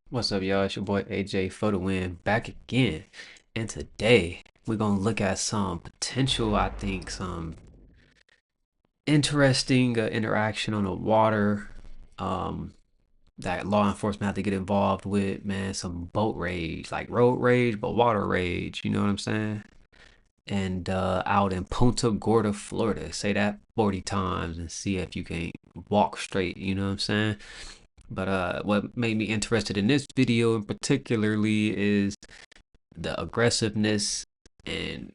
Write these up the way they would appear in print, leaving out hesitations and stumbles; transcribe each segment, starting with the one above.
What's up, y'all? It's your boy AJ for the win, back again. And today we're gonna look at some potential, I think, some interesting interaction on the water um, that law enforcement have to get involved with. Man, some boat rage, like road rage, but water rage. You know what I'm saying? And out in Punta Gorda, Florida, say that 40 times and see if you can walk straight. You know what I'm saying? But what made me interested in this video in particularly is the aggressiveness and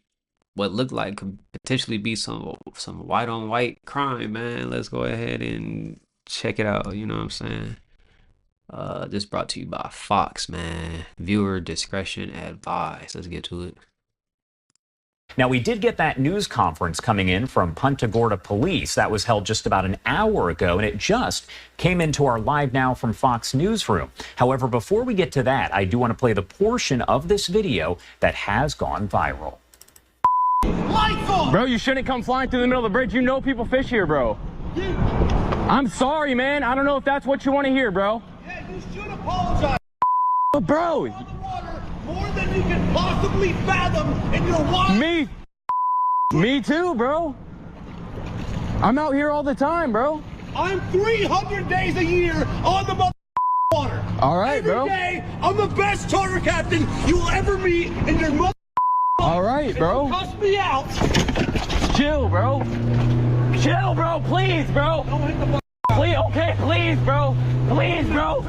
what looked like could potentially be some white on white crime, man. Let's go ahead and check it out. You know what I'm saying? This brought to you by Fox, man. Viewer discretion advised. Let's get to it. Now, we did get that news conference coming in from Punta Gorda Police. That was held just about an hour ago, and it just came into our Live Now from Fox Newsroom. However, before we get to that, I do want to play the portion of this video that has gone viral. Bro, you shouldn't come flying through the middle of the bridge. You know people fish here, bro. I'm sorry, man. I don't know if that's what you want to hear, bro. Yeah, you should apologize. But bro, On the water more than you can possibly fathom in your water. me too, bro. I'm out here all the time, bro. I'm 300 days a year on the water. All right, Every bro. day, I'm the best charter captain you'll ever meet in your mother. All right, bro. Cuss me out. Chill, bro. Chill, bro. Please, bro. Don't hit the Please, okay, please, bro. Please, bro.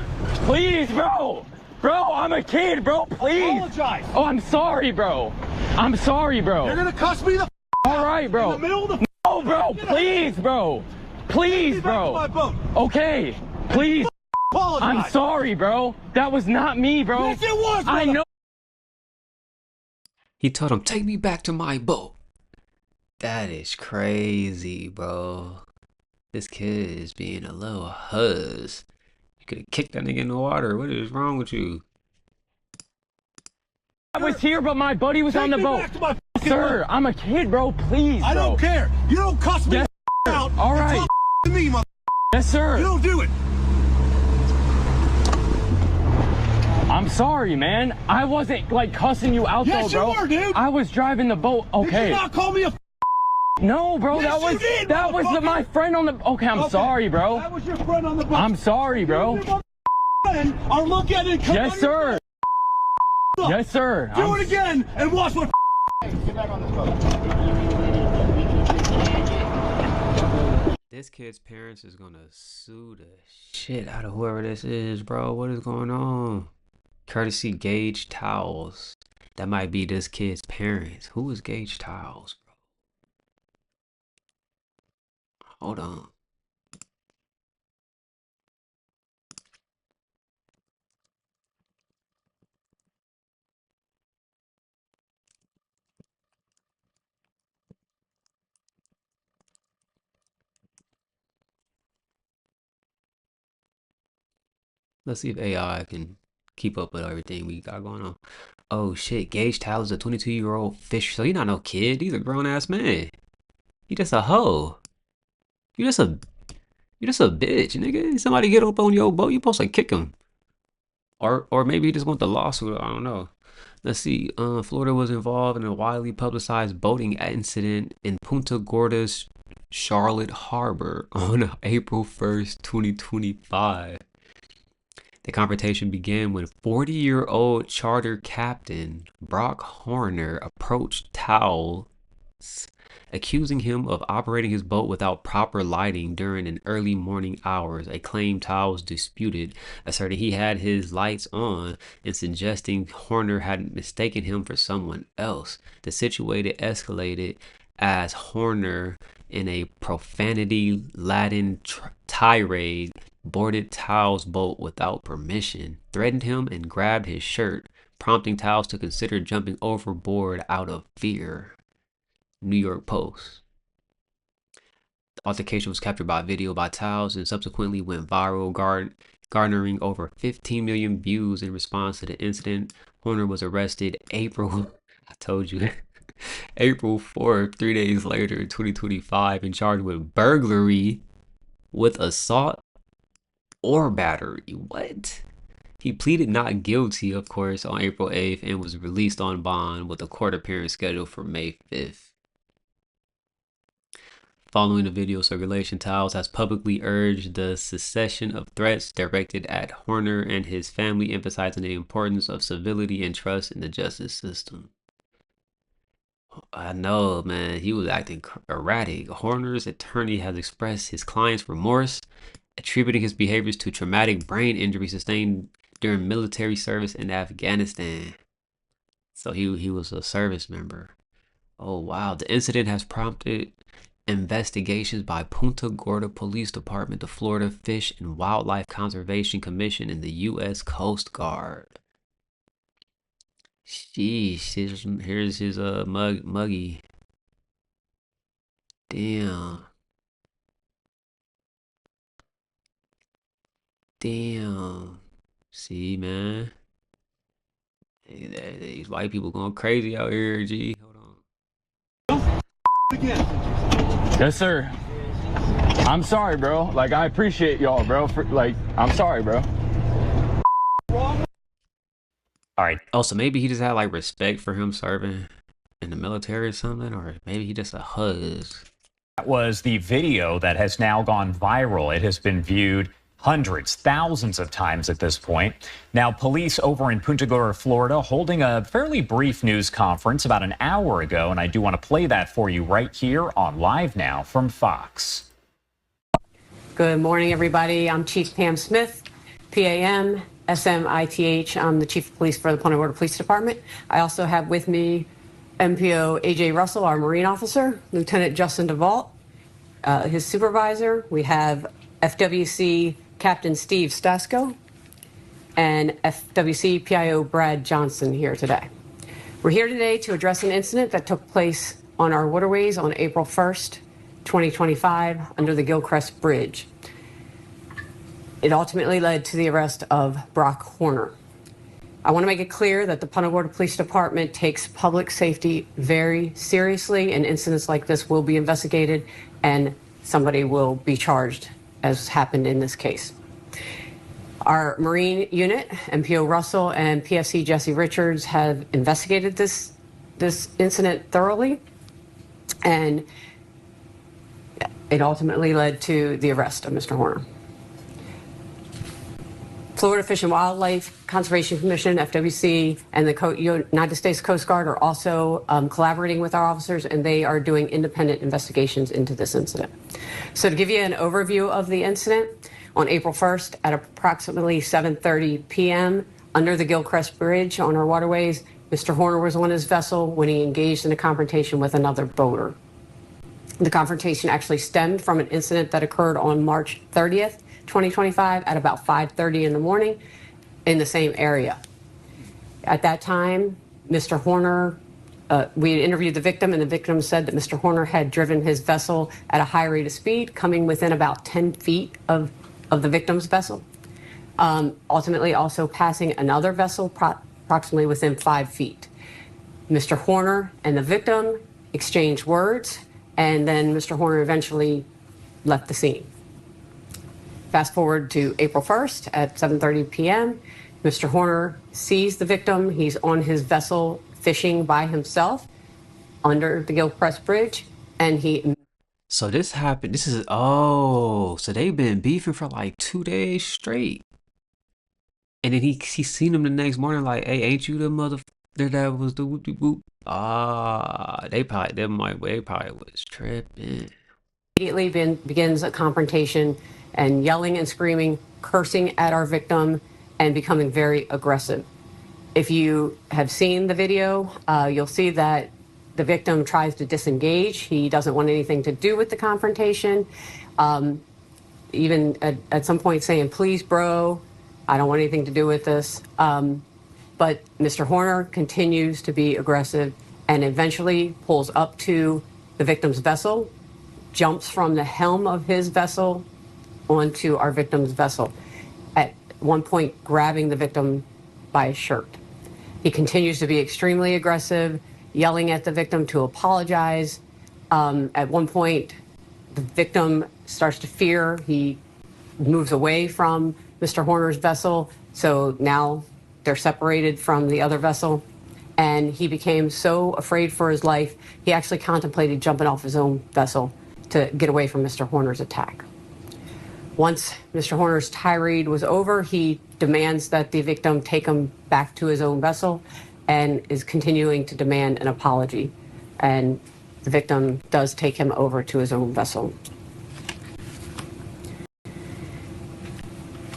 Please, bro. Bro, I'm a kid, bro. Please. apologize. Oh, I'm sorry, bro. I'm sorry, bro. You're gonna cuss me the All right, in bro. the middle of the Oh, bro, please, bro. Please, Get back to my bro. boat. Okay, please. Apologize. I'm sorry, bro. That was not me, bro. Yes, it was. I brother. know. He told him, "Take me back to my boat." That is crazy, bro. This kid is being a little huzz. You could have kicked that nigga in the water. What is wrong with you? I was here, but my buddy was Take on the me boat. back to my fucking Sir, boat. I'm a kid, bro. Please, bro. I don't care. You don't cuss me Yes, out. All and right. talk to me, mother. Yes, You sir. don't do it. I'm sorry, man. I wasn't like cussing you out, Yes, though, bro. you were, dude. I was driving the boat. Did Okay. you not call me a No, bro. Yes, that you was did, that was my motherfucker. friend on the. Okay, I'm Okay, sorry, bro. That was your friend on the boat. I'm sorry, bro. You and your friend are looking at it. Come Yes, on sir. your- Yes, sir. Do I'm- it again and watch what. Get back on this boat. This kid's parents is gonna sue the shit out of whoever this is, bro. What is going on? Courtesy Gage Towels. That might be this kid's parents. Who is Gage Towels, bro? Hold on. Let's see if AI can keep up with everything we got going on. Oh shit, Gage Towers is a 22-year-old fish. So you're not no kid. He's a grown ass man. You just a hoe. You just a you just a bitch, nigga. Somebody get up on your boat, you supposed to kick him. Or maybe he just want the lawsuit. I don't know. Let's see. Florida was involved in a widely publicized boating incident in Punta Gorda's Charlotte Harbor on April 1st, 2025. The confrontation began when 40-year-old charter captain Brock Horner approached Towles, accusing him of operating his boat without proper lighting during an early morning hours, a claim Towles disputed, asserting he had his lights on and suggesting Horner had mistaken him for someone else. The situation escalated as Horner, in a profanity-laden tirade, boarded Towles' boat without permission, threatened him, and grabbed his shirt, prompting Towles to consider jumping overboard out of fear. New York Post. The altercation was captured by video by Towles and subsequently went viral, garnering over 15 million views. In response to the incident, Horner was arrested April, I told you, April 4th, 3 days later, 2025, and charged with burglary with assault or battery. What? He pleaded not guilty, of course, on April 8th and was released on bond with a court appearance scheduled for May 5th. Following the video circulation, Tiles has publicly urged the cessation of threats directed at Horner and his family, emphasizing the importance of civility and trust in the justice system. I know, man, he was acting erratic. Horner's attorney has expressed his client's remorse, attributing his behaviors to traumatic brain injury sustained during military service in Afghanistan. So he was a service member. Oh, wow. The incident has prompted investigations by Punta Gorda Police Department, the Florida Fish and Wildlife Conservation Commission, and the U.S. Coast Guard. Sheesh, here's his muggy. Damn. See, man. These white people going crazy out here, G. Hold on. Yes, sir. I'm sorry, bro. Like, I appreciate y'all, bro. I'm sorry, bro. All right. Oh, so maybe he just had like respect for him serving in the military or something, or maybe he just a huzz. That was the video that has now gone viral. It has been viewed hundreds, thousands of times at this point. Now, police over in Punta Gorda, Florida, holding a fairly brief news conference about an hour ago, and I do want to play that for you right here on Live Now from Fox. Good morning, everybody. I'm Chief Pam Smith, PAM, SMITH. I'm the Chief of Police for the Punta Gorda Police Department. I also have with me MPO AJ Russell, our Marine officer, Lieutenant Justin DeVault, his supervisor. We have FWC Captain Steve Stasko and FWC PIO Brad Johnson here today. We're here today to address an incident that took place on our waterways on April 1st, 2025, under the Gilcrest Bridge. It ultimately led to the arrest of Brock Horner. I want to make it clear that the Punta Gorda Police Department takes public safety very seriously, and incidents like this will be investigated and somebody will be charged, as happened in this case. Our Marine unit, MPO Russell and PFC Jesse Richards, have investigated this incident thoroughly, and it ultimately led to the arrest of Mr. Horner. Florida Fish and Wildlife Conservation Commission, FWC, and the United States Coast Guard are also collaborating with our officers, and they are doing independent investigations into this incident. So to give you an overview of the incident, on April 1st at approximately 7:30 p.m. under the Gilcrest Bridge on our waterways, Mr. Horner was on his vessel when he engaged in a confrontation with another boater. The confrontation actually stemmed from an incident that occurred on March 30th, 2025 at about 5:30 in the morning in the same area. At that time, Mr. Horner, we had interviewed the victim, and the victim said that Mr. Horner had driven his vessel at a high rate of speed, coming within about 10 feet of the victim's vessel, ultimately also passing another vessel approximately within 5 feet. Mr. Horner and the victim exchanged words, and then Mr. Horner eventually left the scene. Fast forward to April 1st at 7:30 p.m. Mr. Horner sees the victim. He's on his vessel fishing by himself under the Gilcrest Bridge, and he... So this happened. So they've been beefing for like 2 days straight. And then he seen him the next morning like, hey, ain't you the mother that was the whoop de whoop? They probably was tripping. Immediately begins a confrontation and yelling and screaming, cursing at our victim, and becoming very aggressive. If you have seen the video, you'll see that the victim tries to disengage. He doesn't want anything to do with the confrontation. Even at some point saying, please, bro, I don't want anything to do with this. But Mr. Horner continues to be aggressive and eventually pulls up to the victim's vessel, jumps from the helm of his vessel onto our victim's vessel, at one point grabbing the victim by his shirt. He continues to be extremely aggressive, yelling at the victim to apologize. At one point, the victim starts to fear. He moves away from Mr. Horner's vessel, So now they're separated from the other vessel, and he became so afraid for his life, he actually contemplated jumping off his own vessel to get away from Mr. Horner's attack. Once Mr. Horner's tirade was over, he demands that the victim take him back to his own vessel and is continuing to demand an apology. And the victim does take him over to his own vessel.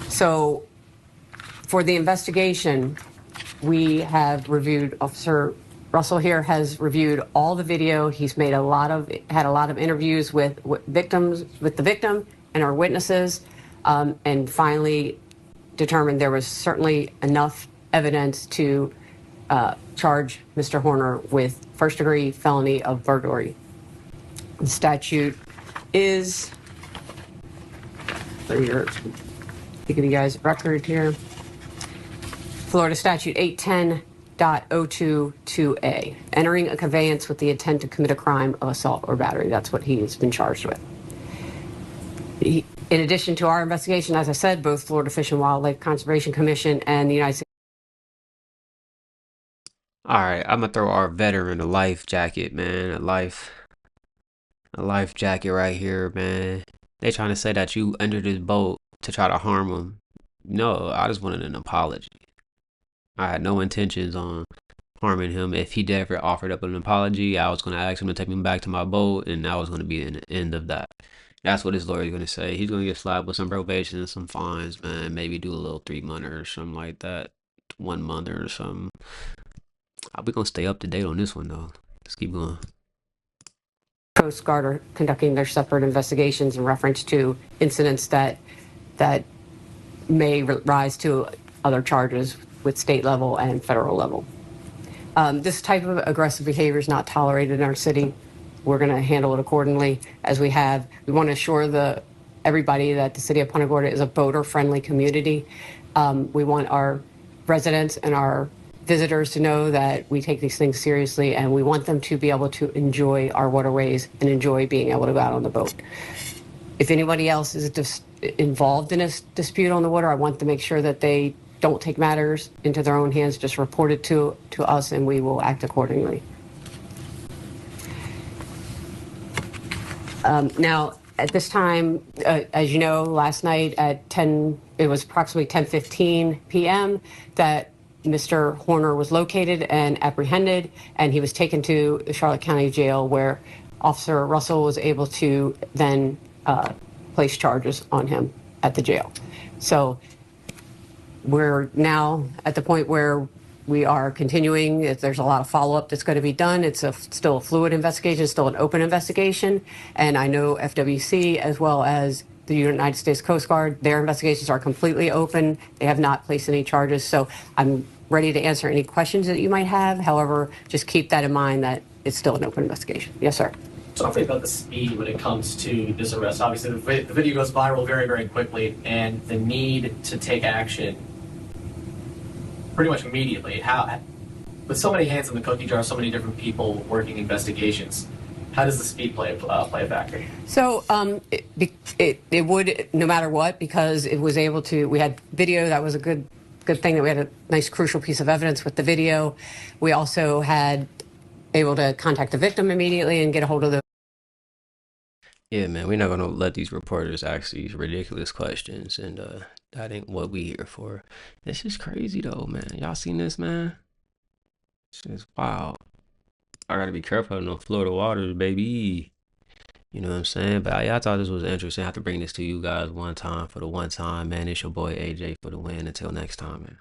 So for the investigation, we have reviewed, Officer Russell here has reviewed all the video. He's had a lot of interviews with the victim and our witnesses, and finally determined there was certainly enough evidence to charge Mr. Horner with first-degree felony of burglary. The statute is, give you guys a record here. Florida Statute 810.022A, entering a conveyance with the intent to commit a crime of assault or battery. That's what he has been charged with. In addition to our investigation, as I said, both Florida Fish and Wildlife Conservation Commission and the United States. All right, I'm gonna throw our veteran a life jacket, man. A life jacket right here, man. They trying to say that you entered this boat to try to harm him. No, I just wanted an apology. I had no intentions on harming him. If he ever offered up an apology, I was going to ask him to take me back to my boat, and that was going to be the end of that. That's what his lawyer is going to say. He's going to get slapped with some probation and some fines, man. Maybe do a little 3-month or something like that. 1 month or something. We're going to stay up to date on this one, though. Let's keep going. Coast Guard are conducting their separate investigations in reference to incidents that may rise to other charges with state level and federal level. This type of aggressive behavior is not tolerated in our city. We're going to handle it accordingly as we have. We want to assure everybody that the city of Punta Gorda is a boater-friendly community. We want our residents and our visitors to know that we take these things seriously, and we want them to be able to enjoy our waterways and enjoy being able to go out on the boat. If anybody else is involved in a dispute on the water, I want to make sure that they don't take matters into their own hands. Just report it to us, and we will act accordingly. Now, at this time, as you know, last night at it was approximately 10:15 p.m. that Mr. Horner was located and apprehended, and he was taken to the Charlotte County Jail, where Officer Russell was able to then place charges on him at the jail. So we're now at the point where we are continuing. There's a lot of follow-up that's going to be done. It's still a fluid investigation, still an open investigation. And I know FWC, as well as the United States Coast Guard, their investigations are completely open. They have not placed any charges. So I'm ready to answer any questions that you might have. However, just keep that in mind that it's still an open investigation. Yes, sir. Talking about the speed when it comes to this arrest. Obviously, the video goes viral very, very quickly, and the need to take action pretty much immediately. How, with so many hands in the cookie jar, so many different people working investigations, how does the speed play a factor? So it would, no matter what, because it was able to. We had video. That was a good thing that we had a nice crucial piece of evidence with the video. We also had able to contact the victim immediately and get a hold of the. Yeah, man, we're not gonna let these reporters ask these ridiculous questions, and that ain't what we here for. This is crazy though, man. Y'all seen this, man? It's just wild. I gotta be careful in the Florida waters, baby. You know what I'm saying? But yeah, I thought this was interesting. I have to bring this to you guys one time for the one time, man. It's your boy AJ for the win. Until next time, man.